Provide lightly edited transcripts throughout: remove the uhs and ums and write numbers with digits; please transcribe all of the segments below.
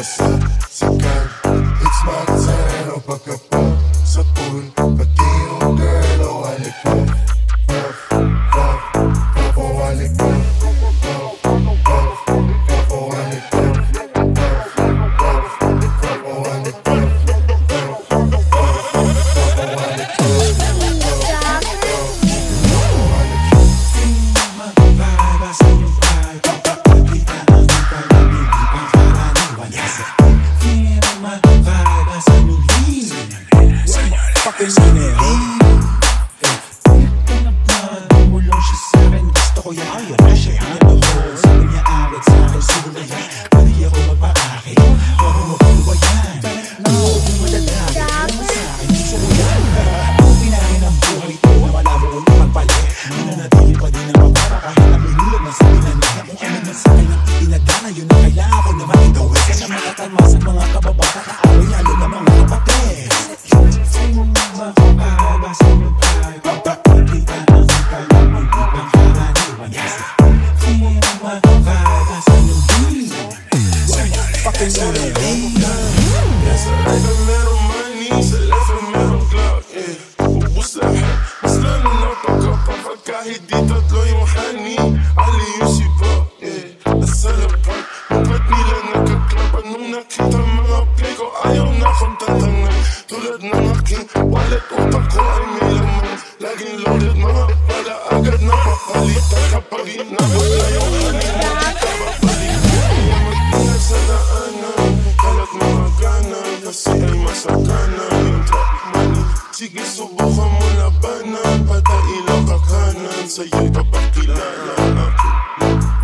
masasikal. It's my turn, o pagkapag sa pool. Pati yung girl, o halik ko. Puff, puff, puff, o halik ko. Puff, puff, puff, o halik ko. Puff, puff, puff, o halik ko. Fucking Sineo Tumulong siya sa'kin, gusto ko yung ayaw na siya yung holes. Sabi niya agad sa'kin, siguro yan pwede ako magpa-akin. Huwag mo ba yan? Huwag mo madadagin naman sa'kin, gusto ko yan. Kung pinahin ang buhay ito na malabo kong magpali, nananatili pa din ang mapara kahit na pinulog na sabi na niya. Kung ano man sa'kin ang itinagana, yun ang kailangan ko naman igawin. Kasi mga kalmas at mga kababata, kaaway lalo na mga kapatid. Fucking Sineo Yes, I like the metal money, so let's a metal Glock, yeah. What's that? Mas lalo na pagkapapag kahit di tatlo yung honey. Ali yung sipa, yeah. Nasa lapag, ba't nila nagkaklap? Anong nakita mga play ko? Ayaw na akong tatangan. Tulad ng aking wallet, utak ko ay may laman. Laging loaded, mga pala agad na papalitan. Kapag inabala yung honey, nakikababalik. Kaya mag-ingat sa daanan, kalat mga ganan, kasi ay masakana. Yung traffic money, sige subukan mo labanan. Pata ilaw ka kanan, sa'yo'y papakilala ako.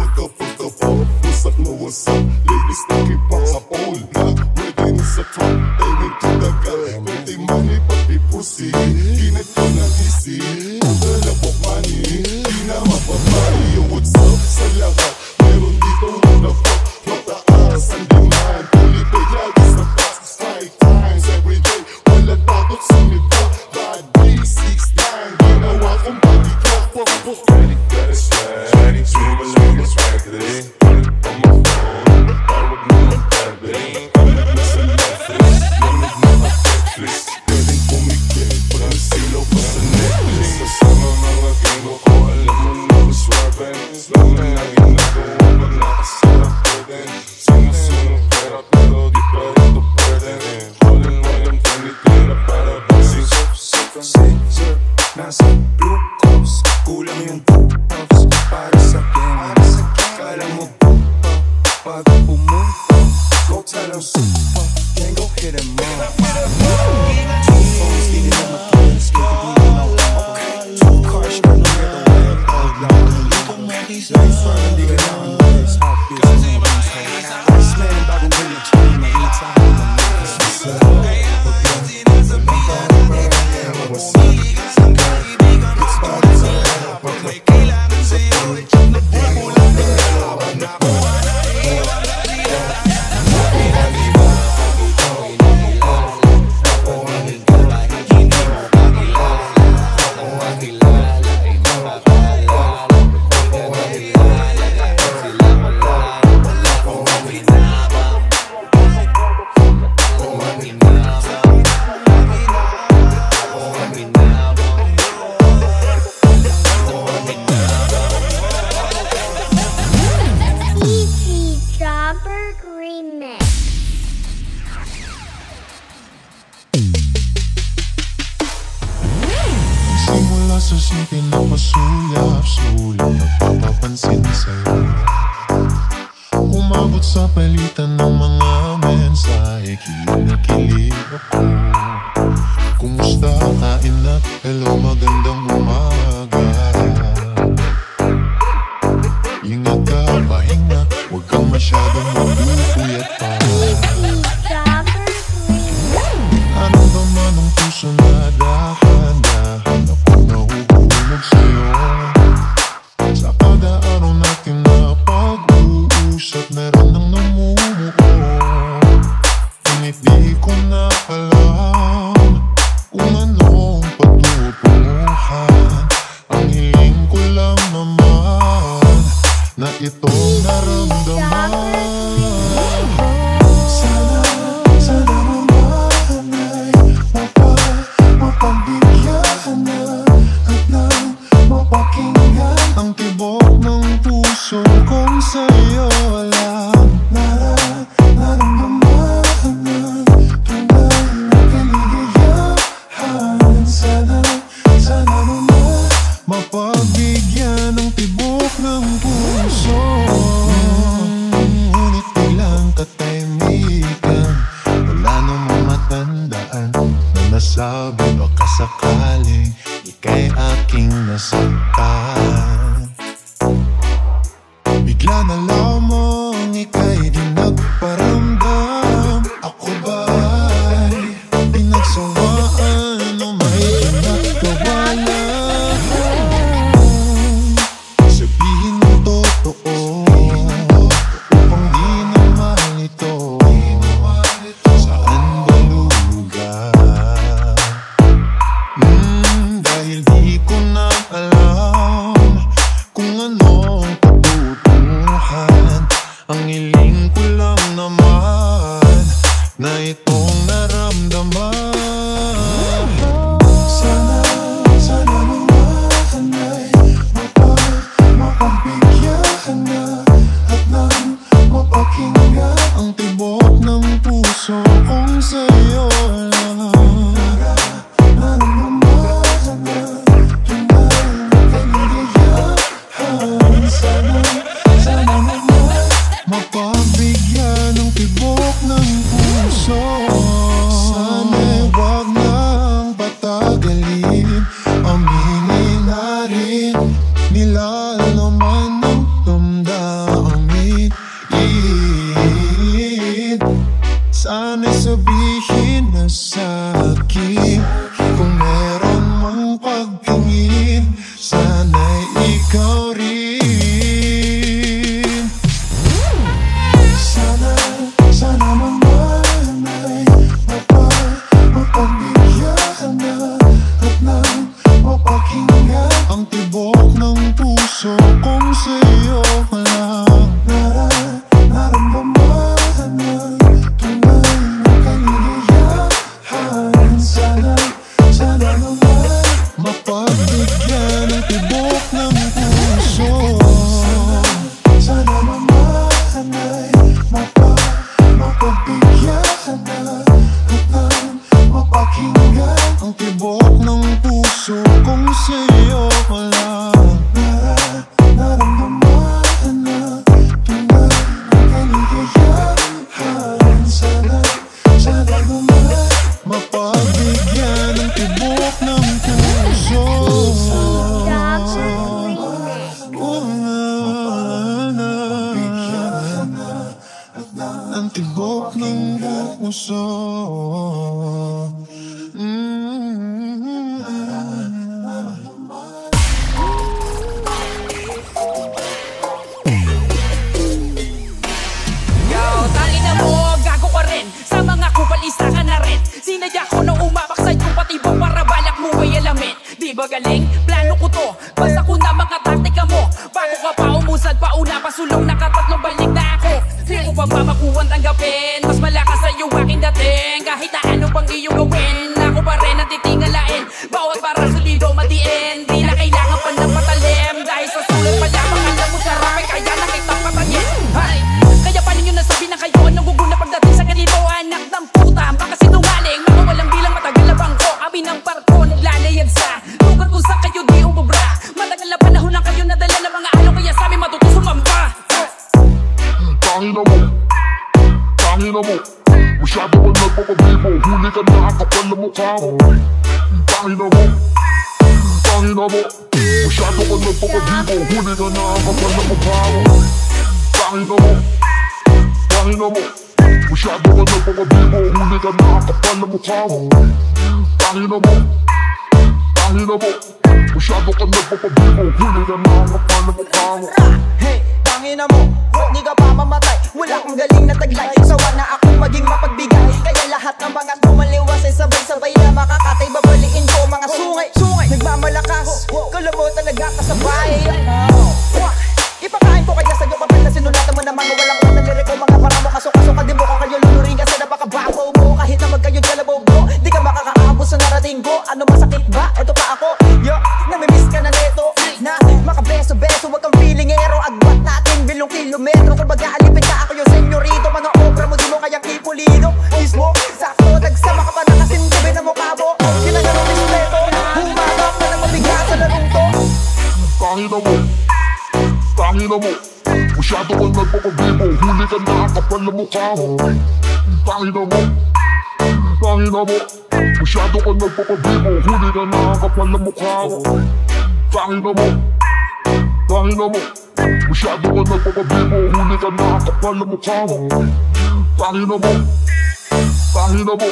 Pagka-pagka-pa, wasak na wasak. Ladies nakipak sa pole, black wedding sa truck. Aiming to the guy, pwede money pati pussy. Kinit ko na easy, kung labok money, di na mapapali. Yo, what's up sa lahat? Meron dito na fuck, mataas ang demand. Pulipay lagi sa box, 5 times every day. Wala takot sumita, bad B69. Ginawa kong body clock, pok. Ready, got a swag, sumalang yung swag today. Put it on my phone, tawag mo mag-tabling. Kalit na sa Netflix, lamig na ka-Netflix. Pwedeng pumikit, parang silaw pa sa necklace. Kasama mga genggo ko, alam mo na ko swerven. Slow na lang ginagawa pag nakasarap ko din. Sinusunod pera pero di pa rin to burden. All in one yung tinitira para busing. Sir, nasa blue cups, kulang yung 2 puffs para sa game. Kala mo pag pumunta, go tell them super, then go hit them up. 2 phones, di nila matulis, kaya okay. 2 cars, girl, don't get away. Hold on, dito mo design, parang di ka lang ang ways. Hot business, mga beats, Iceman, bagong village, mainita ako ng mga sisa. Simula sa simple na masulap-sulap, nagpapapansin sa'yo. Umabot sa palitan ng mga mensahe, kilig na kilig ako. Kumusta, kain na, hello, magandang umaga. Ingat ka, pahinga, huwag kang masyadong magpupuyat pa. Anong daman ng puso na dahan-dahan ako nahuhulog sa'yo. Sa kada araw natin na pag-uusap, meron nang namumuo. Ngunit di ko na alam kung anong patutunguhan. sakaling ika'y aking nasaktan. Bigla na lamang ika'y di nagparamdam. Ako ba'y pinagsawaan o may ginagawa lang? Sabihin mo totoo upang di na mahal ito. Saan ba lugar? Dahil di ko na alam kung anong patutunguhan. Ang hiling ko lang naman na itong naramdaman. Sana naman ay mapagbigyan na at nang mapakinggan ang tibok ng puso kong sa'yo lang. Naramdaman na tunay na kaligayahan. Sana naman mapagbigyan ng tibok ng puso. Sana'y wag nang patagalin, aminin na rin nila naman ang damdamin. Sana'y sabihin na sa'kin kung meron mang pagtingin. Sana'y ikaw rin. Sana naman ay mapagbigyan na at nang mapakinggan ang tibok ng puso kong sa'yo lang. Naramdaman na tunay na kaligayahan. Sana naman mapagbigyan ng tibok ng puso. Sana naman ay mapagbigyan na at nang mapakinggan ang tibok ng puso kung sa'yo lang. Naramdaman na tunay na kaligayahan. Sana naman mapagbigyan ng tibok ng puso. Ang tibok ng puso. Tangina mo, gago ka rin. Sa mga kupalista ka na rin. Sinadya ko na umapaksay kung pati ba para balak mo ay alamin. Di ba galing? Plano ko to. Basta ko na mga taktika mo. Bago ka pa umusad, pauna pasulong, nakatatlong balik na ako. Di ko pagmamakuhan tanggapin. Mas malakas sa'yo aking dating. Kahit na ano pang iyong gawin, ako pa rin ang titingalain. Bawat para solido matiin. Di na kailangan pa ng patalim. Dahil sa sulat pa lamang alam mo sarap ay kaya na kitang patayin. Hay! Kaya pa ninyo nasabi na kayo anong guguna pagdating sa ganito. Anak ng puta, baka sinungaling. Mga walang bilang matagal na bangko. Amin ng barko, naglalayag sa lugar kung saan kayo di umubra. Matagal na panahon lang kayo nadala ng mga ano. Kaya sa amin matutusong mamba. Tangina mo, masyado ka nagpapabibo. Huli ka na ang kapal na mukha mo. Tangina mo, masyado ka nagpapabibo. Huli ka na ang kapal na mukha mo. Tangina mo, masyado ka nagpapabibo. Huli ka na ang kapal na mukha mo. Tangina mo, masyado ka nagpapabibo. Huli ka na ang kapal na mukha mo. Hey, tangina mo, di ka pa mamatay. Wala kang galing na taglay. Sawa na akong maging mapagbigay. Kaya lahat ng mga tumaliwas ay sabay-sabay na makakatay. Babaliin ko mga sungay nagmamalakas, kalabutan nagkakasabay. Ipakain ko kaya sa'yo kapag na sinulatan mo na mga walang lirik ko. Mga paramo kaso-kaso ka din mo kung kayo luluring kasi napakababaw mo. Kahit na magkayod kalabaw mo, di ka makakaabot sa narating ko. Ano masakit ba? Eto pa ako, yo, namimiss ka na neto. Na makabeso-beso, wag kang feelingero. Agwat natin bilong kilometro. Kung mag-aalipin ka ako yung senyorito. Mga obra mo di mo kayang ipulido. Mismo, sakto, nagsama ka pa na kasindibi na mukha mo. Ginagano respeto, humagap na lang mabigat sa larong to. Tangina mo, masyado ka nagpapabibo. Huli ka na ang kapal na mukha mo. Tangina mo, Masyado ka nagpapabibo, huli ka na ang kapal na mukha mo. Tangina mo, tangina mo. Masyado ka nagpapabibo, huli ka na ang kapal na mukha mo. Tangina mo, tangina mo.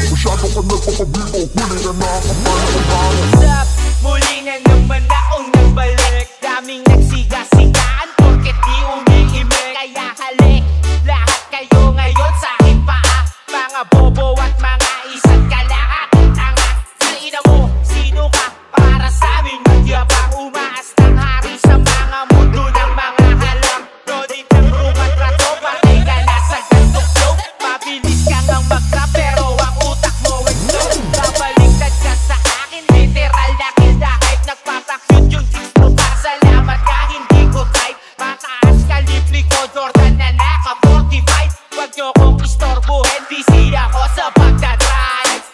Masyado ka nagpapabibo, huli ka na ang kapal na mukha mo. Stop, muli na naman akong nagbalik. Daming nagsiga-sigaan porket di umiimik. Kaya halik, lahat kayo ngayon sa aking paa. Mga bobo at mga isang kalahating tanga. Salina mo, sino ka para sa amin magyabang? Umaas ng hari sa mga mundo ng mga halang. Rodit ng rumat rato, patay ka na sa gantok flow. Mabilis ka ngang mag-rap pero ang utak mo ay slow. Babaliktad ka sa akin, literal na kill the hype. Nagpapakyut yung chicks mo pa, salamat ka hindi ko type. Mataas ka lipli ko, Jordan na naka 45. Huwag nyo kong istorbuhin, busy ako sa pagdadrive.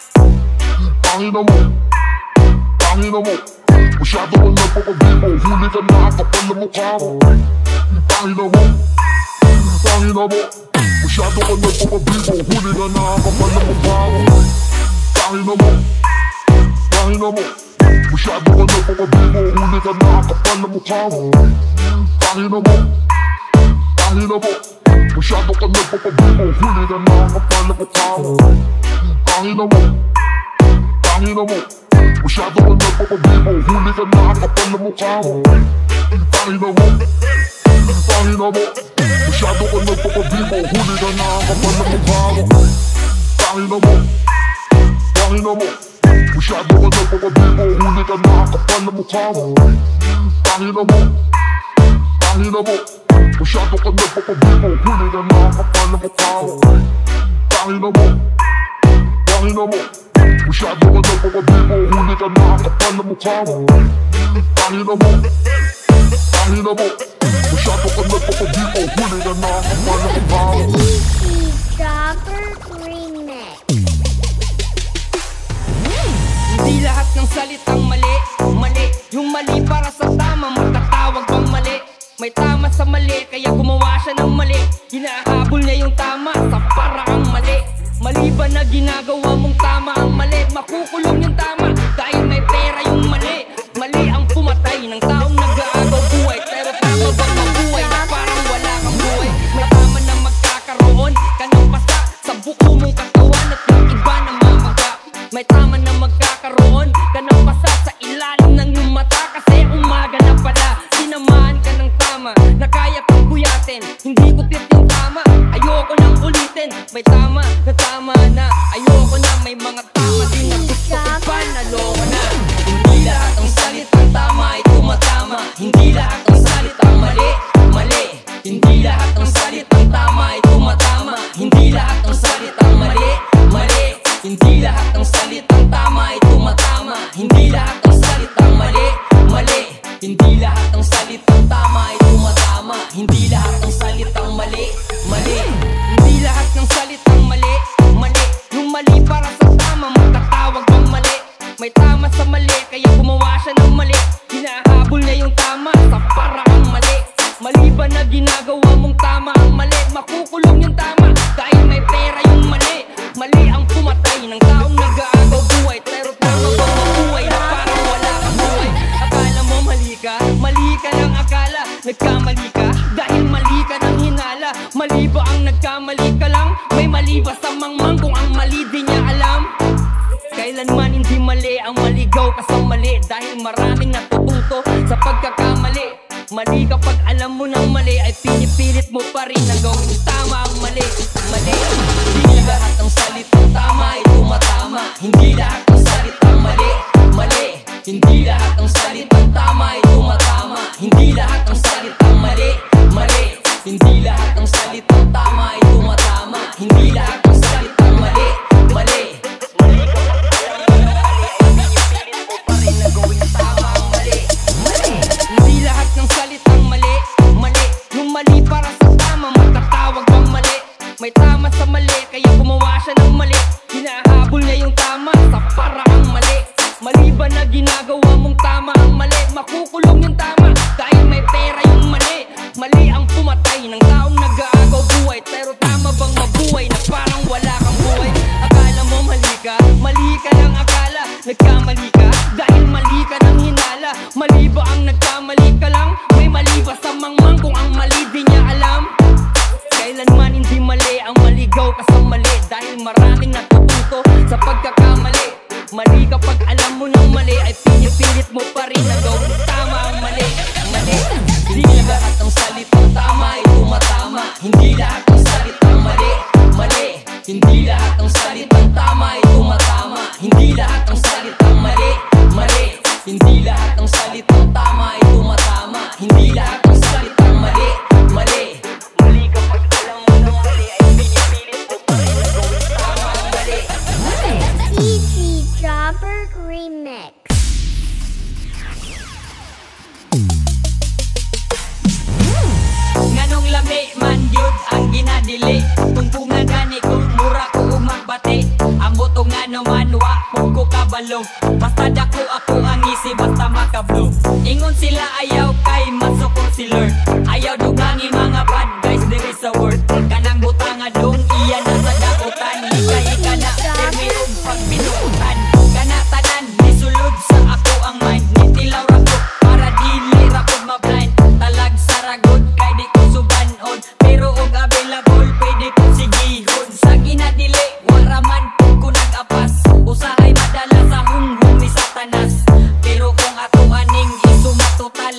Tangina mo, tangina mo. Masyado ka nagpapabibo, huli ka na ang kapal na mukha mo. Tangina mo, tangina mo. Masyado ka nagpapabibo, huli ka na ang kapal na mukha mo. Tangina mo, tangina mo. Masyado ka nagpapabibo, huli ka na ang kapal na mukha mo. Tangina mo, tangina mo. Masyado ka nagpapabibo, huli ka na ang kapal na mukha mo. Tangina mo, tangina mo. Masyado ka nagpapabibo, huli ka na ang kapal na mukha mo. Tangina mo, tangina mo. Masyado ka nagpapabibo, huli ka na ang kapal na mukha mo. Tangina mo, tangina mo. Masyado ka nagpapabibo, huli ka na ang kapal na mukha mo. Tangina mo, tangina mo. Masyado ka nagpapabibo, huli ka na ang kapal na mukha mo. Tangina mo, tangina mo. Masyado ka nagpapabibo, huli ka na ang kapal na mukha mo. Tangina mo, tangina mo. Masyado ka nagpapabibo, huli ka na ang kapal na mukha mo. Dropper Remix. Hindi lahat ng salitang mali, mali. Yung mali para sa tama, matatawag bang mali? May tama sa mali, kaya gumawa siya ng mali. Hinahabol niya yung tama sa paraang mali. Mali ba na ginagawa mong tama ang mali? Makukulong yung tama dahil may pera yung mali. Mali ang pumatay ng taong nag-aagaw buhay. Pero tama bang mabuhay na parang wala kang buhay? May tama na magkakaroon ka ng pasa sa buko mong katawan at yung iba na mamaga. May tama na magkakaroon ka ng pasa sa ilalim ng iyong mata kasi umaga na pala. Sinamahan ka ng tama na kaya pang buyatin. Hindi ko tip yung tama, ayoko nang ulitin. May tama na, ayoko na. May mga tama din na gusto ko pa, naloko na. Hindi lahat ng salitang tama ay tumatama. Hindi lahat ng salitang mali, mali. Hindi lahat ng salitang tama ay tumatama. Hindi lahat ng salitang mali, mali. Hindi lahat ng salitang tama ay tumatama. Hindi lahat ng salitang mali, mali. Hindi lahat ng salitang tama ay tumatama. Hindi lahat ng salitang mali, mali. Hindi lahat ng salitang mali, mali. Yung mali para sa tama, matatawag bang mali? May tama sa mali, kaya gumawa siya ng mali. Hinahabol niya yung tama sa paraang mali. Mali ba na ginagawa mong tama ang mali? Makukulong yung tama dahil may pera yung mali. Mali ang pumatay ng taong nag-aagaw buhay. Pero tama bang mabuhay na parang wala kang buhay? Akala mo mali ka ng akala. Nagkamali ka dahil mali ka ng hinala. Mali ba ang nagkamali ka lang? May mali ba sa mangmang kung ang mali di niya alam? Kailanman hindi mali ang maligaw ka sa mali. Dahil maraming natututo sa pagkakamali. Mali kapag alam mo ng mali ay pinipilit mo pa rin na gawin tama ang mali. Mali, hindi lahat ng salitang tama ay tumatama. Hindi lahat ng salitang mali, mali. Hindi lahat ng salitang tama ay tumatama. Hindi lahat ng salitang mali, mali. Hindi lahat ng salitang tama ay tumatama. Hindi lahat ng salitang mali, mali. Hindi lahat ng salitang mali, mali. Yung mali para sa tama, matatawag bang mali? May tama sa mali, kaya gumawa siya ng mali. Hinahabol niya yung tama sa paraang mali. Mali ba na ginagawa mong tama ang mali? Makukulong yung tama dahil may pera yung mali. Mali ang pumatay ng taong nag-aagaw buhay. Pero tama bang mabuhay na parang wala kang buhay? Akala mo mali ka pinipilit mo pa rin na gawin tama ang mali. Mali, hindi lahat ng salitang tama ay tumatama. Hindi lahat ng salitang mali. Mali, hindi lahat ng salitang tama ay tumatama. Hindi lahat ng salitang mali. Mali, hindi lahat ng salitang tama ay tumatama. Hindi lahat ng salitang mali. Mali, mali kapag alam mo ng mali ay pinipilit mo pa rin na gawin tama ang mali. DJ Jobberg Remix. Nganong lami man yun ang ginadili. Tungkong nga gani ko, mura ko umagbati. Ang butong nga naman wakong ko kabalo. Basta dako ako ang isi, basta makablo. Ingon sila ayaw kay masukol si Lord. Ayaw dugangi mga bad guys diri sa world. Kanang butanga dong iyan na sa dakutan. Hikay ka na, terminong pagbinuutan. Kana tanan, nisulod sa ako ang mind. Nitilaw rako, para dili rako mablind. Talag saragod, kay di ko subanon. Pero og available, pwede ko sigihon. Sa ginadili, waraman po ko nag-apas. Usahay madala sa hunghong ni Satanas. Pero kung ako aning isumatotal,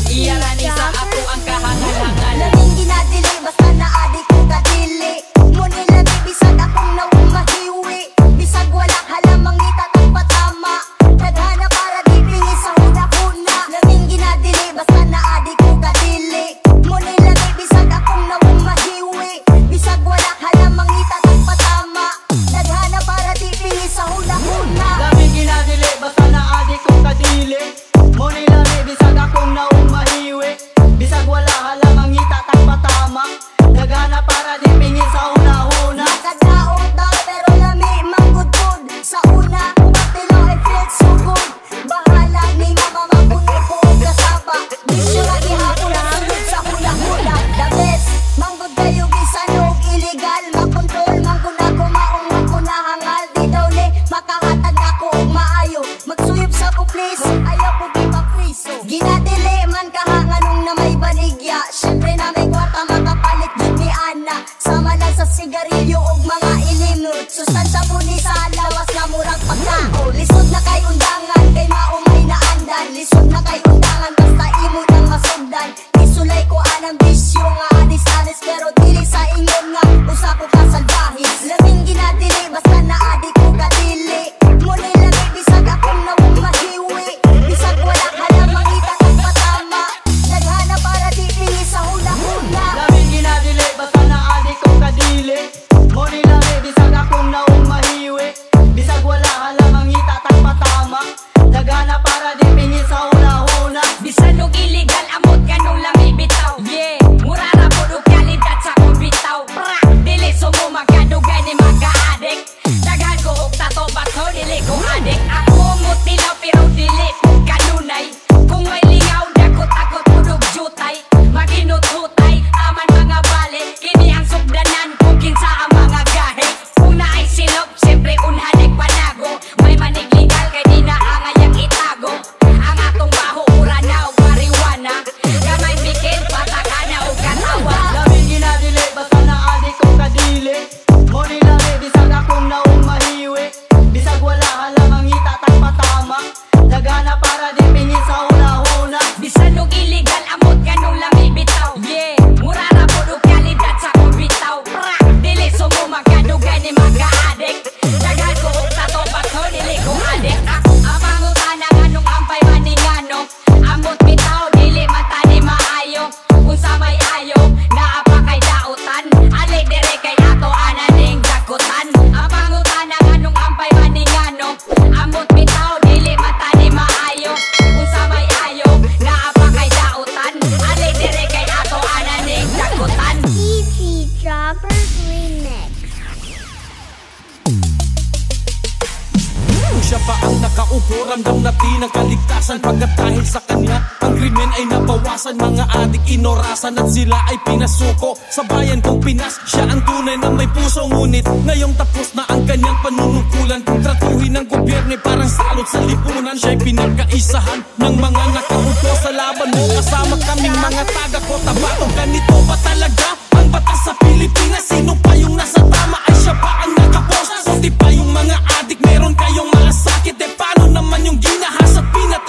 iyarani sa ako ang kahangal-hangal. Laming ginadili, basta naadi ko kadili. Muni labi, bisag akong naumahiwi. Bisag wala halamang itatang patama. Tadhana para di pingi sa huna-huna. Laming ginadili, basta naadi ko kadili. Muni labi, bisag akong naumahiwi. Bisag wala halamang itatang patama. Tadhana para di pingi sa huna-huna. Daming ginadili, basta naadi kong kadili. Muni lami, bisag akong naumahiwi. Bisag wala halamang itatang patama. Nagana para di pingi sa una-una. Nakadaot daw pero lami manggudgud. Sa una, umatilo ay feel so good. Bahala ni mama mapuno ko og kasaba. Bisyo nga gihapon na sunod sa hula-hula. The best, manggud kayo bisan og illegal. Makontrol manggud ako maong makunahangal. Di daw ni makahatag ako og maayo. Magsuyop sa ko please, ayaw ko gipa-freeze. Ginadili man kahanganong na may baligya. Syempre na may kwarta makapalit yun ni Ana. Sama lang sa sigarilyo og mga ilimot. Sustansya po ni sa lawas na murag pagkao. Lisod na kay undangan, kay maumay na andan. Lisod na kay undangan, basta imo nang masugdan. Isulay ko anang bisyo nga anis-anis. Pero dili sa ingon nga, usa ko ka salbahis. Laming ginadili, basta naadi ko kadili. Muni lami, bisag akong naumahiwi. Bisag wala halamang itatang patama. Naghana para di pingi sa hula-hula. Daming ginadili, basta naadi kong kadili. Muni lami, bisag akong naumahiwi. Bisag wala halamang itatang patama. Nagana para di pingi sa una-una. Bisan og illegal amot ganong lami bitaw. Yeah, mura ra po og kalidad sa kong bitaw. Pra, dili sumo magkadugay ni magka-addict. Daghan ko og tato bato, dili ko addict. Ako mutilaw pero dili po kanunay. Kung may lingaw, dakot ako tudog jutay. Maginut-hutay, aman mga bale. Kini ang sugdanan kung kinsa ang mga gahe. Kung naay sinop, siyempre unhanig panago. May manig legal kay di na angayang itago. Ang atong baho, ura na o marijuana. Kamay bikin, pataka na o katawa. Daming ginadili, basta naadi kong kadili. Muni lami, bisag akong naumahiwi. Bisag wala halamang itatang patama. Nagana para di pingi sa una-una. Bisan og illegal amot ganong lami bitaw. Yeah, mura ra po og kalidad sa kong bitaw. Pra, dili sumo magkadugay ni magka-addict. Daghan ko og tato bato, dili ko addict. Ako ang pangutana nganong ampay maningano. Amot bitaw, dili man tani maayo. Unsa may ayo, naa pa kay dautan. Ali dire kay ato ananing dakutan. Ang pangutana nganong ampay maningano. Amot bitaw, dili man tani maayo. Unsa may ayo, naa pa kay dautan. Ali dire kay ato ananing dakutan. DJ Jobberg Remix. Kung siya pa ang nakaupo, ramdam natin ang kaligtasan. Pagkat dahil sa kanya, ang krimen ay nabawasan. Mga adik inorasan at sila ay pinasuko. Sa bayan kong Pinas, siya ang tunay na may puso. Ngunit ngayong tapos na ang kanyang panunungkulan. Kung tratuhin ng gobyerno parang salot sa lipunan. Siya'y pinagkaisahan ng mga nakaupo sa laban mo. Kasama kaming mga taga-kota. Bakit ganito ba talaga ang batas sa Pilipinas? Sino pa yung nasa tama ay siya pa ang nakapost? Kunti pa yung mga adik, meron kayong malasakit. E paano naman yung ginahas at pinat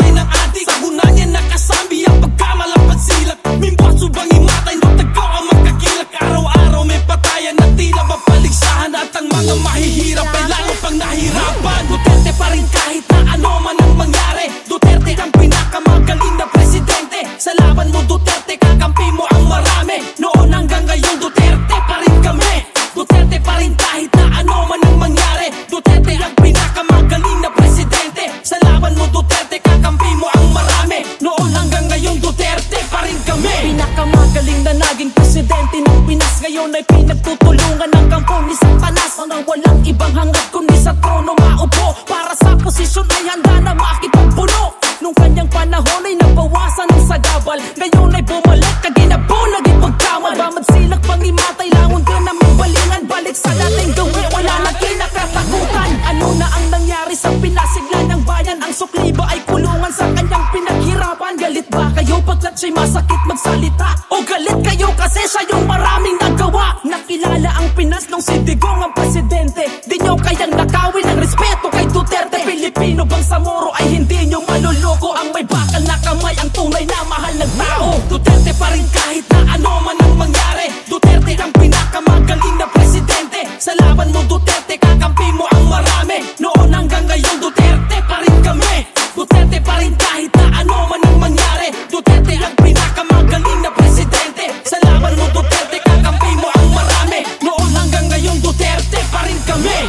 nagtutulungan ng kampo ni Satanas. Mga walang ibang hangad kundi sa trono maupo. Para sa posisyon ay handa na makipagpuno. Nung kanyang panahon ay nabawasan ng sagabal, ngayon ay bumalik kaginabo naging pagkamal. Bamad silak pangimatay langon ka na may balingan. Balik sa dating gawi wala na kinakatakutan. Ano na ang nangyari sa pinasigla ng bayan? Ang sukli ba ay kulungan sa kanyang pinaghirapan? Galit ba kayo pagkat siya'y masakit magsalita? O galit kayo kasi siya yung maraming nagawa? Nakilala ang Pinas nung si Digong ang presidente. Di nyo kayang nakawin ang respeto kay Duterte. Pilipino bang sa Moro ay hindi nyo maluloko? Ang may bakal na kamay ang tunay na mahal ng tao. Duterte pa rin kahit na ano man ang mangyari. Duterte ang pinakamagaling na presidente. Sa laban mo Duterte kakampi mo ang marami. Noon hanggang ngayon Duterte pa rin kami. Duterte pa rin kahit na ano man ang mangyari. Duterte ang pinakamagaling na presidente. Sa laban mo Duterte kakampi mo ang marami. Noon hanggang ngayon Duterte pa rin kami.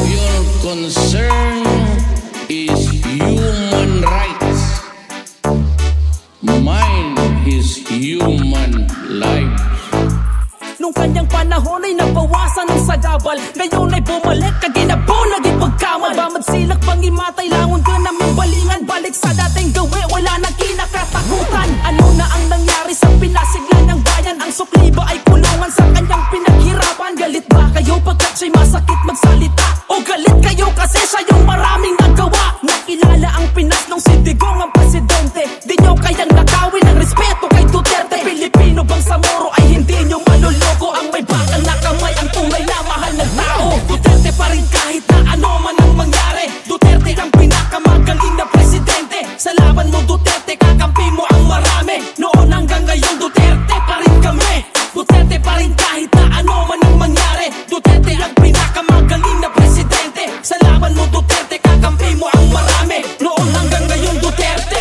Your concern is human rights. Mine is human lives. Nung kanyang panahon ay nabawasan ng sagabal, ngayon ay bumalik kaginabo naging pagkamal. Bamad silak pangimatay langon ka na may balingan. Balik sa dating gawi wala na kinakatakutan. Ano na ang nangyari sa pinasigla ng bayan? Ang sukli ba ay kulungan sa kanyang pinaghirapan? Galit ba kayo pagkat siya'y masakit magsalita? O galit kayo kasi siya yung maraming nagawa? Nakilala ang Pinas nung si Digong ang presidente. Di nyo kayang nakawin ang respeto kay Duterte. Pilipino bang sa Moro ay hindi nyo maluloko? Ang may bakal na kamay ang tunay na mahal ng tao. Duterte pa rin kahit na ano man ang mangyari. Duterte ang pinakamagaling na presidente. Sa laban mo Duterte kakampi mo ang marami. Noon hanggang ngayon Duterte pa rin kami. Duterte pa rin kahit na ano man ang mangyari. Duterte ang pinakamagaling na presidente. Sa laban mo Duterte kakampi mo ang marami. Noon hanggang ngayon Duterte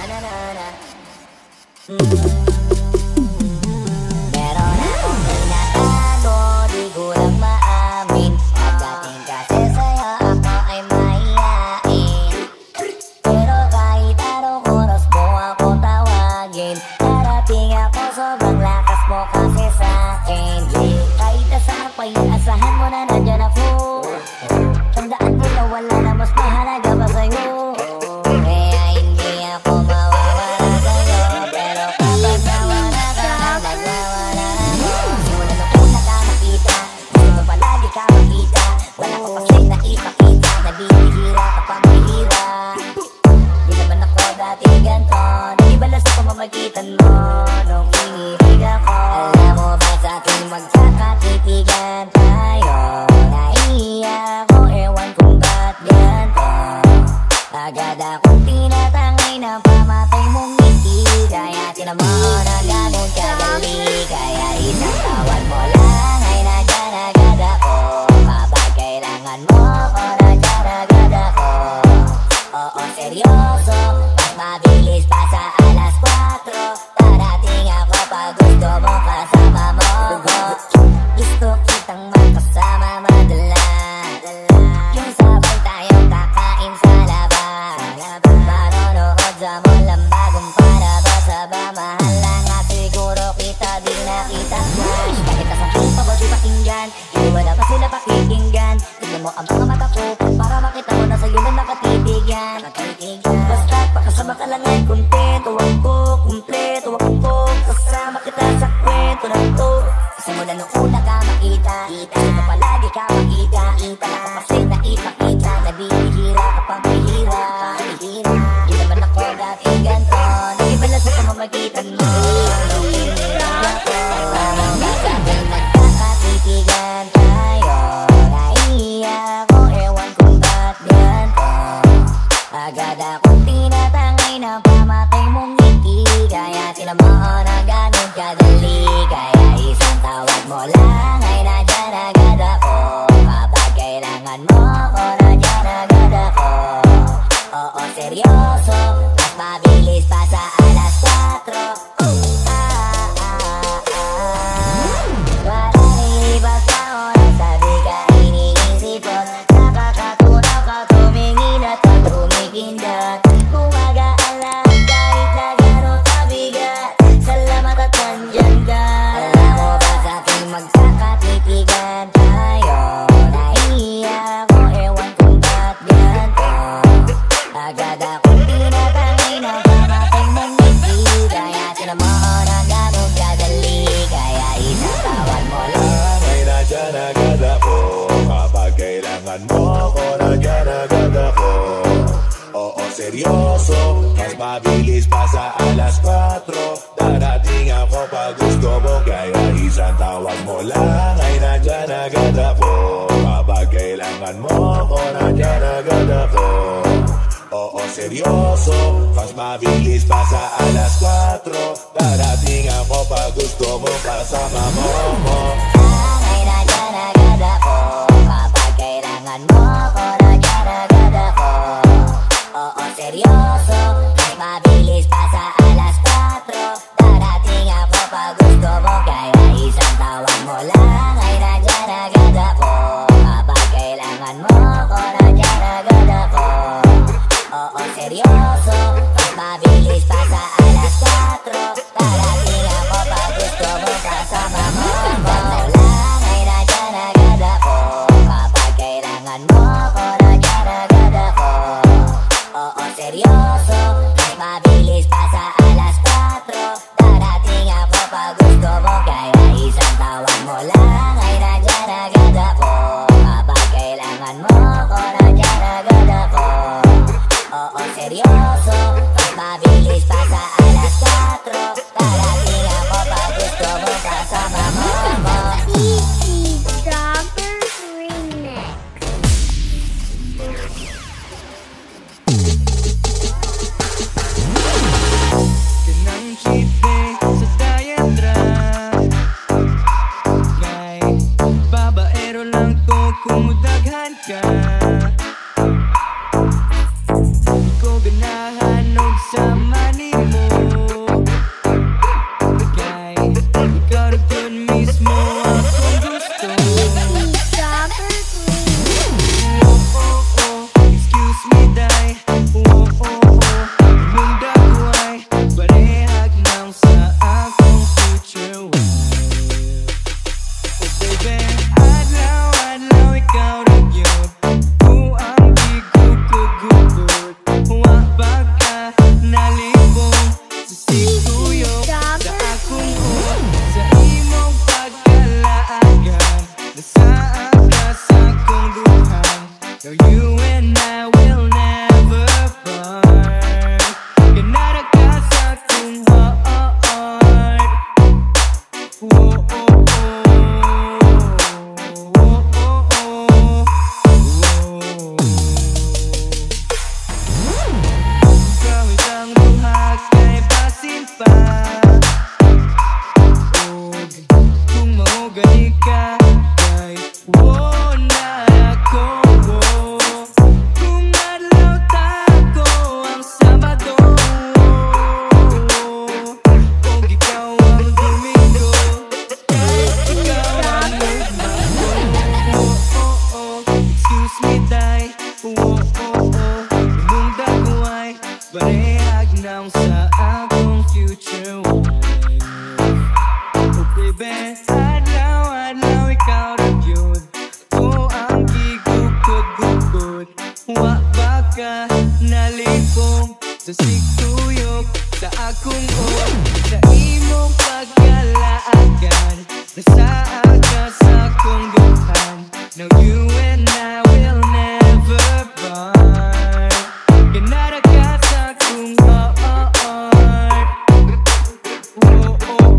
Meron akong tinatago, di ko lang maamin. Pagdating kasi sa'yo ako ay mahihain. Pero kahit anong oras mo ako tawagin, darating ako, sobrang lakas mo kasi sa'kin. Kahit nasaan pa yun, asahan mo na nandyan ako. Tandaan mo na wala na mas mahalaga pa sa'yo. Kaya hindi ako mawawala sa'yo. Pero kapag nawala ka, nagwawala ako. Simula nung una ka makita, gusto mo palagi ka makita. Wala ko kasi naipakita, nabihira ka pang bihira. Di naman ako dati ganto, nag-ibalas sa pamamagitan mo nung inibig ako. Alam mo ba sa ating magkakatitigan tayo? Naiiyak ako, ewan kung ba't ganto. Agad akong tinatangay na pamatay mong ngiti. Kaya tinamaan na ganun kadali. Kaya isang tawag mo lang ay nandyan agad ako. Kapag kailangan mo ako, nandyan agad ako. Oo, seryoso, mas mabilis pa sa alas 4. Darating ako pag gusto mo kasama mo ko. Gusto kitang makasama madalas. Yung sabay tayong kakain sa labas. Manonood sa mall ang bagong palabas. Saba mahal na nga siguro kita di nakita smash. Kahit nasakit pa ba di pakinggan, hindi wala pa sila pakikinggan. Tignan mo ang mga mata ko para makita mo na sa'yo na nakatitigan. Basta pakasama ka lang ay kontento ako, kumpleto ako. Kasama kita sa kwento na to. Simula nung una ka makita, gusto mo palagi ka makita. Wala ko kasi naipakita, nabihira ka pang bihira. Di naman ako dati ganto, nag-ibalas sa pamamagitan mo. Nung inibig ako, alam mo ba sa ating magkakatitigan tayo? Naiiyak ako, ewan kung ba't ganto. Agad akong tinatangay na pamatay mong ngiti. Kaya tinamaan na ganun kadali. Kaya isang tawag mo lang ay nandyan agad ako. Kapag kailangan mo ako, nandyan agad ako. Oo, seryoso, mas mabilis pa sa alas 4. Wala iba sa oras, sabi ka iniisipon. Nakakatunaw ka tumingin at tumikindat. Gumagaan lahat kahit na gano'n kabigat. Salamat at nandyan ka. Alam mo ba sa ating magkakatitigan tayo? Naiiyak ako, ewan kung ba't ganto. Agad akong tinatangay na pamatay mong ngiti. Kaya tinamaan na gano'n kadali. Kaya isang tawag mo lang ay nandyan agad ako. Kapag kailangan mo ako, nandyan agad ako. Oo, seryoso, mas mabilis pa sa alas 4. Darating ako pag gusto mo. Kaya isang tawag mo lang ay nandyan agad ako. Kapag kailangan mo ako, nandyan agad ako. Oo, seryoso, mas mabilis pa sa alas 4. Darating ako pag gusto mo kasama mo. Ay nandyan agad ako. Kapag kailangan mo ako, nandyan agad ako. Oo, seryoso, mas mabilis pa sa alas 4. Darating ako pag gusto mo. Kaya isang tawag mo lang ay nandyan agad ako. Kapag kailangan mo ako, nandyan agad ako. Oo, seryoso, mas mabilis pa sa alas 4. Darating ako pag gusto mo kasama mo. Lang ay nandyan agad ako. akong future wife. Oh baby, adlaw-adlaw ikaw na yun. Ako ang gigugod-gugod. Wa ba ka nalipong sa sigtuyok sa akong on. Sa imong pagkalaagan, nasaad ka sa akong duhan. Now you and I will never part. Ganara ka sa akong heart. Oh, oh, oh.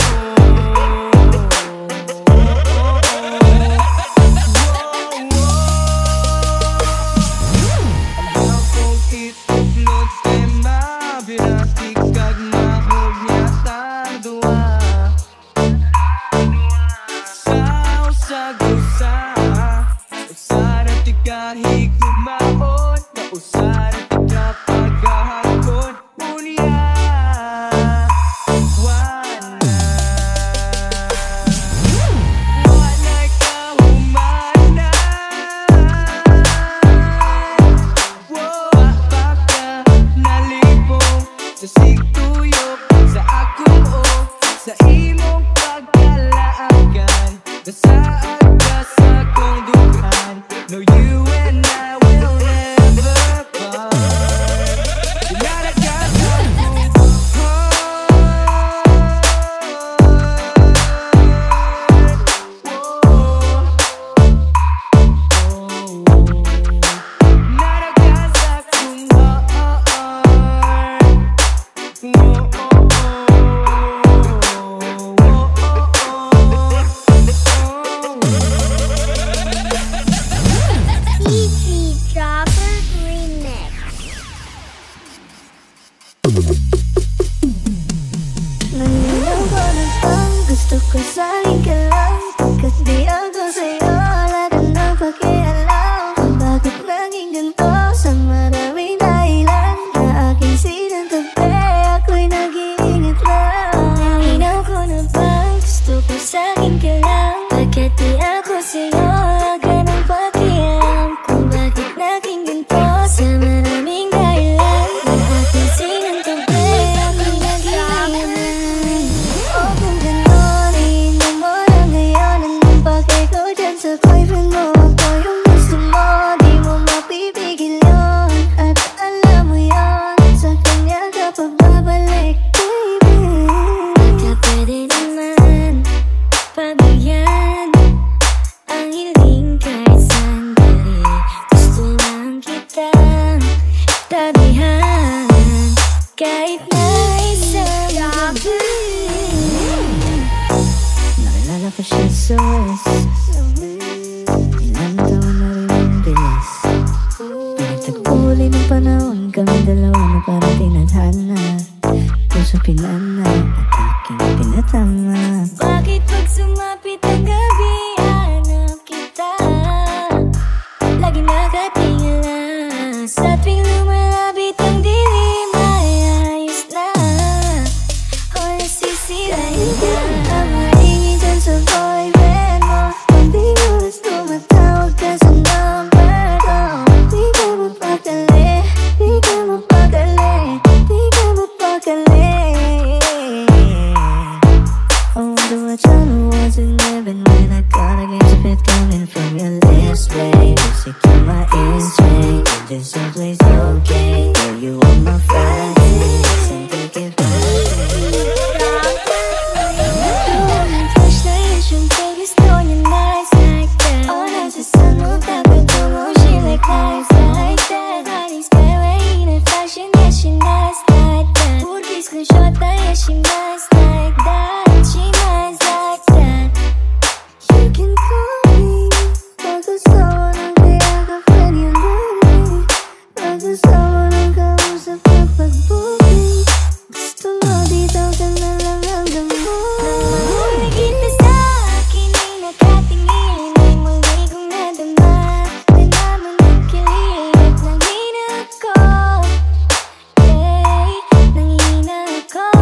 Nangihina ako.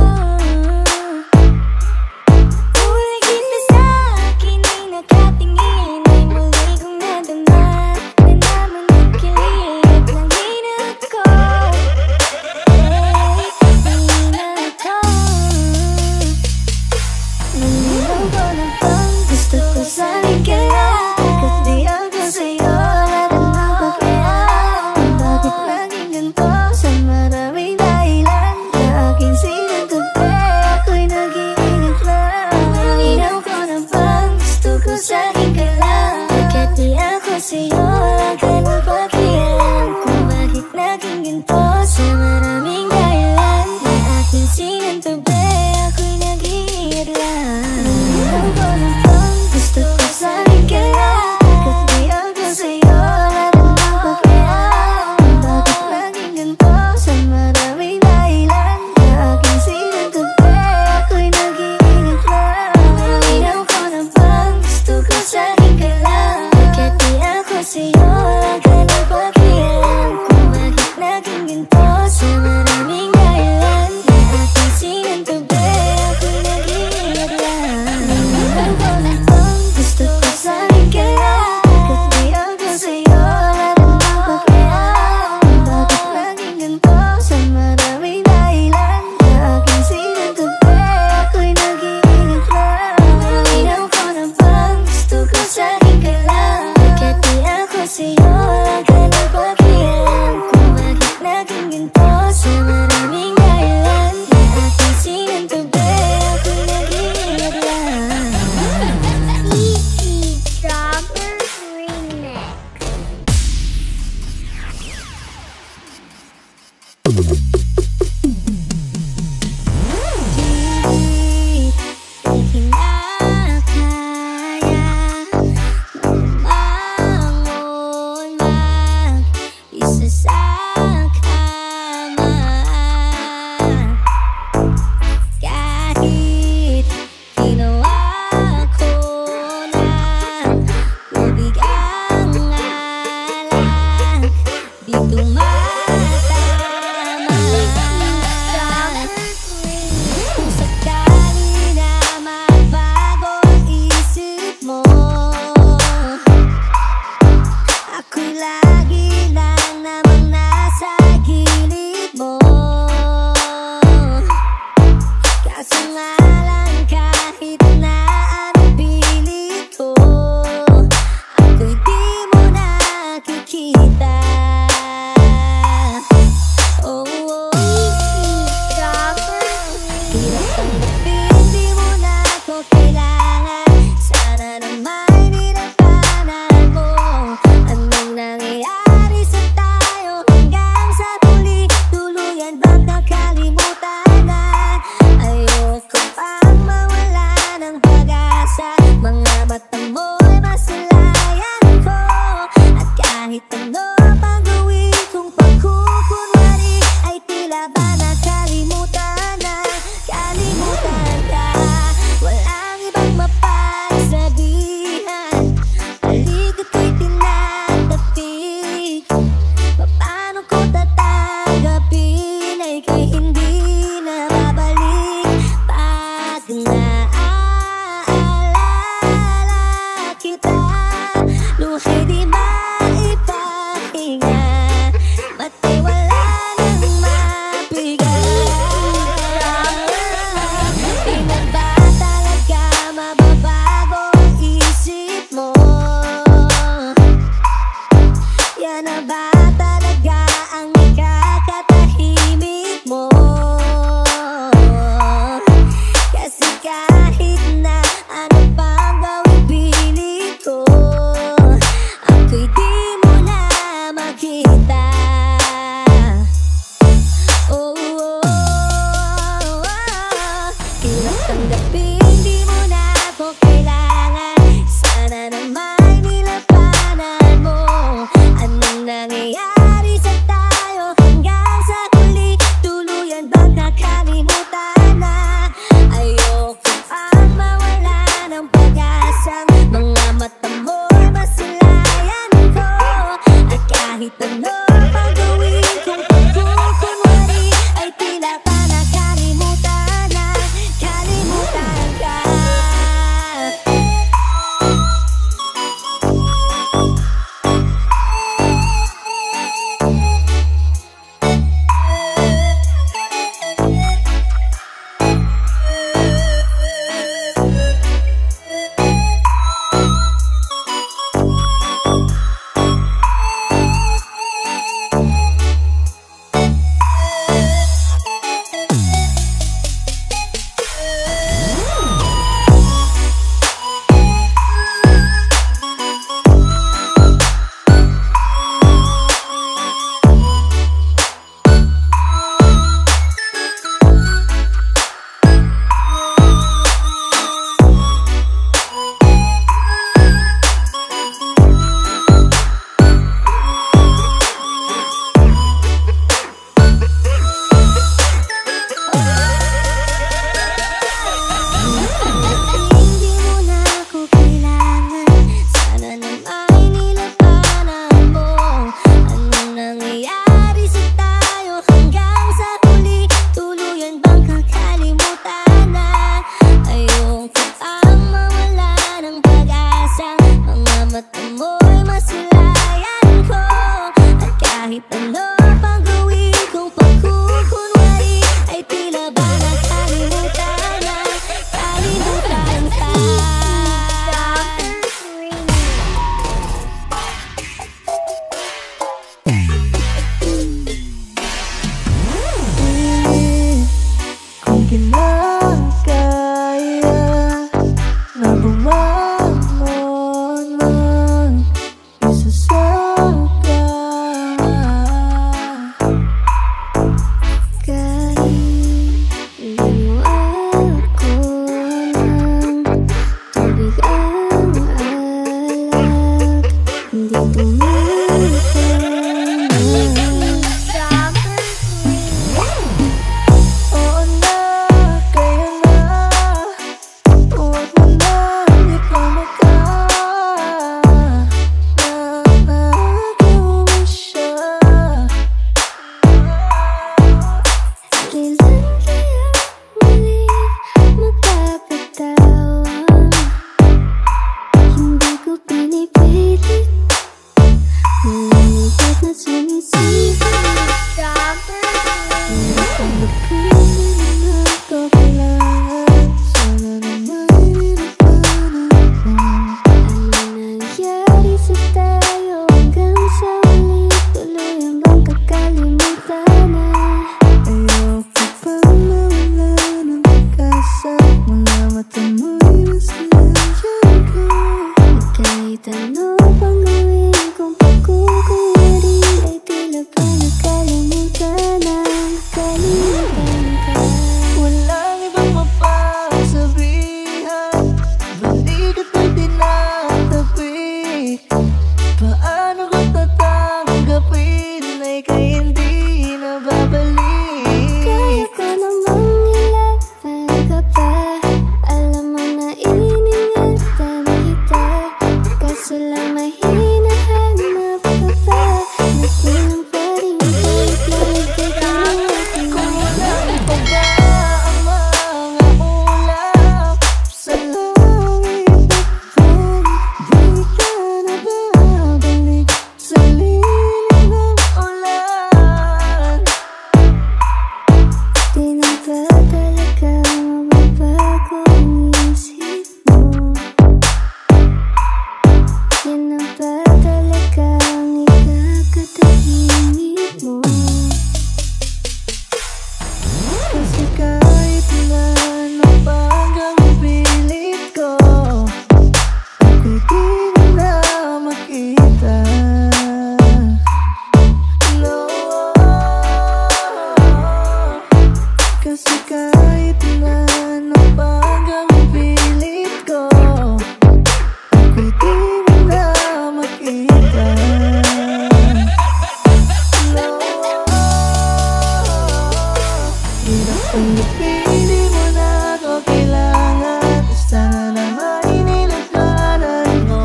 Hindi mo na ako kailangan. Sana naman ninapanan mo. Anong nangyayari sa tayo hanggang sa huli? Tuluyan bang nakalimutan na? Ayoko pang mawala ng pag-asa. Mga mata mo'y masalayan ko. At kahit ano pang gawin kong pagkukunwari, ay tila ba nakalimutan na. Kalimutan pili mo na ako kailangan. Basta na naman inilagkanan mo.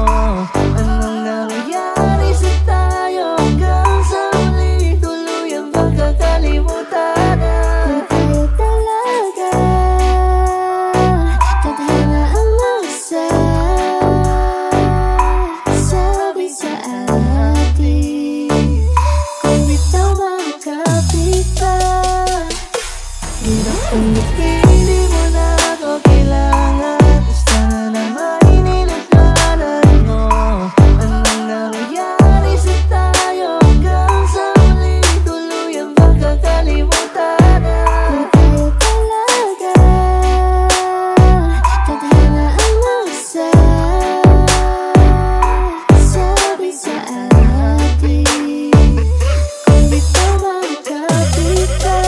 Anong nangyari sa tayo hanggang sa uli? Tuluyang baka kalimutan na. Kung tayo talaga tadhana ang sabi sa atin. Kung bitaw makapit pa, Hirap kung pili mo na ako kailangan. Basta na naman inilagkanan mo. Anong nangyari sa tayo hanggang sa uli? Tuluyang baka kalimutan na. kung tayo talaga tadhana ang sabi sa atin. Kung bitaw makapit pa,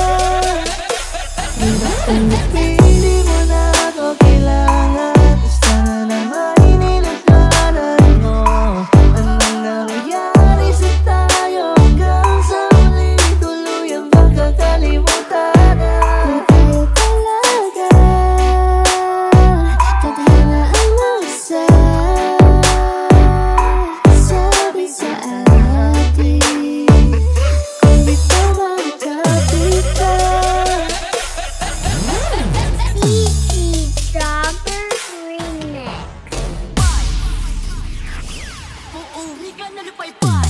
hirap kung pili mo na ako kailangan. Basta na naman inilagkanan mo. Anong nangyari sa tayo hanggang sa uli? Tuluyang baka kalimutan na. Kung tayo talaga tadhana ang sabi sa atin. Kung bitaw makapit pa, Kiki Dropper Remix. Uuwi ka na lupay-pay.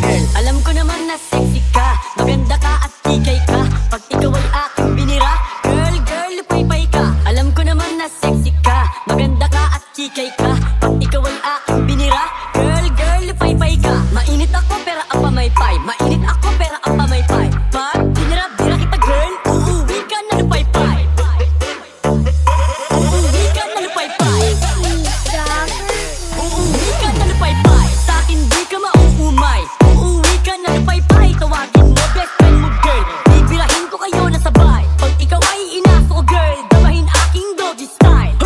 Girl, alam ko naman na sexy ka, maganda ka at tikay ka. Pag ikaw ay aking binira, girl, lupay-pay ka. Alam ko naman na sexy ka, maganda ka at tikay ka. Pag ikaw ay aking binira, girl, lupay-pay ka. Mainit ako pero ang pamaypay, mainit ako pero ang pamaypay. Pag binira-bira kita, girl, uuwi ka na lupay-pay. Uuwi ka na lupay-pay. Uuwi ka na lupay-pay. Sa akin di ka mauumay. Uuwi ka na lupay-pay. Tawagin mo best friend mo, girl. Bibirahin ko kayo na sabay. Pag ikaw ay inaso ko, girl, damahin aking doggy style.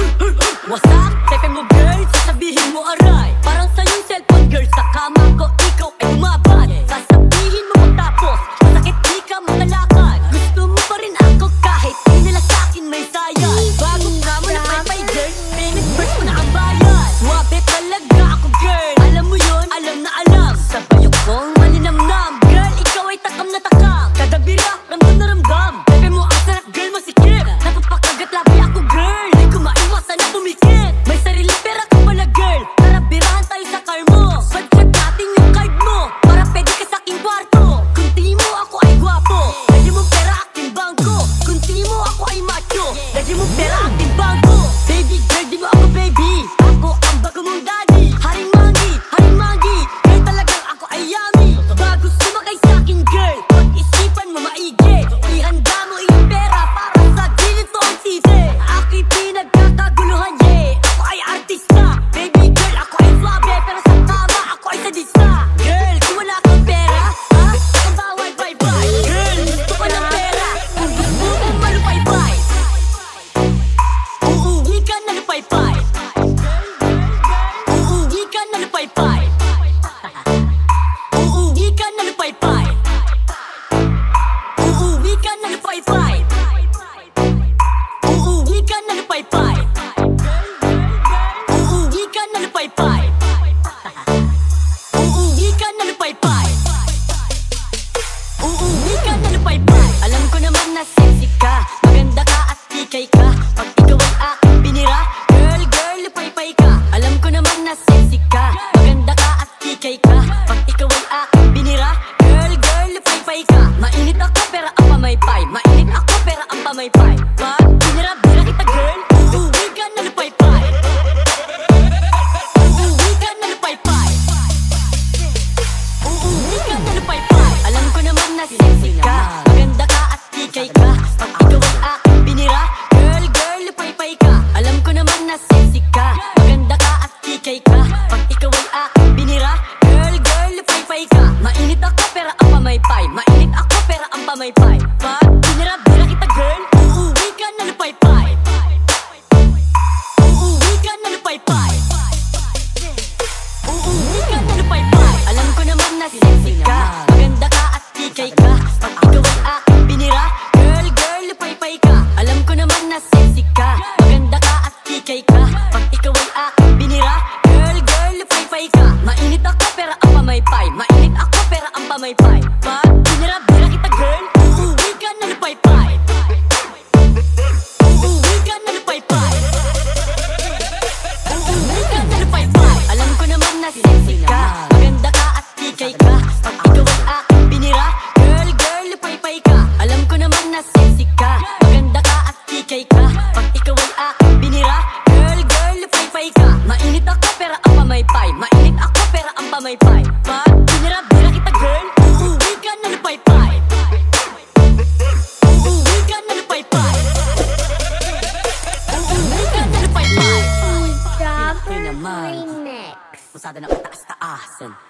What's up? Tepe mo, girl, sasabihin mo aray. Parang sa'yong cellphone, girl, sa kama ko ikaw ay umabad. Sasabihin mo matapos, sakit di ka makalakad. Gusto mo pa rin ako kahit di nila sa'kin may sayad. Bago ka mo na pay-pay, girl, minute first mo na ang bayad. Swabe talaga ako, girl, alam mo yun, alam na alam. Sa bayo kong malinamnam, girl, ikaw ay takam na takam. Kada bira, ramdam na ramdam. Bebe mo ang sarap, girl, masikip. Napapakagat labi ako, girl, di ko maiwasan na pumikit. May sarili pera ka pala, girl, tara birahan tayo sa car mo. Budget natin yung card mo, para pwede ka sa aking kwarto. Kung tingin mo ako ay gwapo, lagi mo pera aking bangko. Kung tingin mo ako ay macho, lagi mo pera aking bangko. Baby girl, di mo ako baby, ako ang bago mong daddy. Haring mangi, girl, talagang ako ay yummy. Bago sumakay sa akin, girl, pag-isipan mo maigi. Ihanda mo iyong pera para sa ginito ang titi. Ako'y pinagkakaguluhan, yeah, ako ay artista. Baby girl, ako ay swabe, pero sa kama ako ay sadista. Girl, kung wala kang pera, ha? Ang bawal bye-bye. Girl, gusto ko ng pera, kung gusto mo malupay-pay. Uuwi ka na lupay-pay. Uuwi ka na lupay-pay. Uuwi ka na lupay-pay. Uuwi ka na lupay-pay. Uuwi ka na lupay-pay. Uuwi ka na lupay-pay. Uuwi ka na lupay-pay. Uuwi ka na lupay-pay. Alam ko naman na sexy ka, maganda ka at tikay ka. Pag ikaw ay aking binira, girl, lupay-pay ka. Alam ko naman na sexy ka, maganda ka at tikay ka. Pag ikaw ay aking binira, girl, lupay-pay ka. Mainit ako pero ang pamaypay, mainit ako pero ang pamaypay. Pag binira-bira kita, girl, uuwi ka na lupay-pay. Uuwi ka na lupay-pay. Uuwi ka na lupay-pay. Alam ko naman na sexy ka, maganda ka at tikay ka. Pag ikaw ay aking binira, girl, pamaypay. Mainit ako pera ang pamaypay. Pag binira-bira kita girl, uuwi ka na lupaypay. Uuwi ka na lupaypay. Uuwi ka na lupaypay. Strawberry Remix. Usada na kataas-taasan.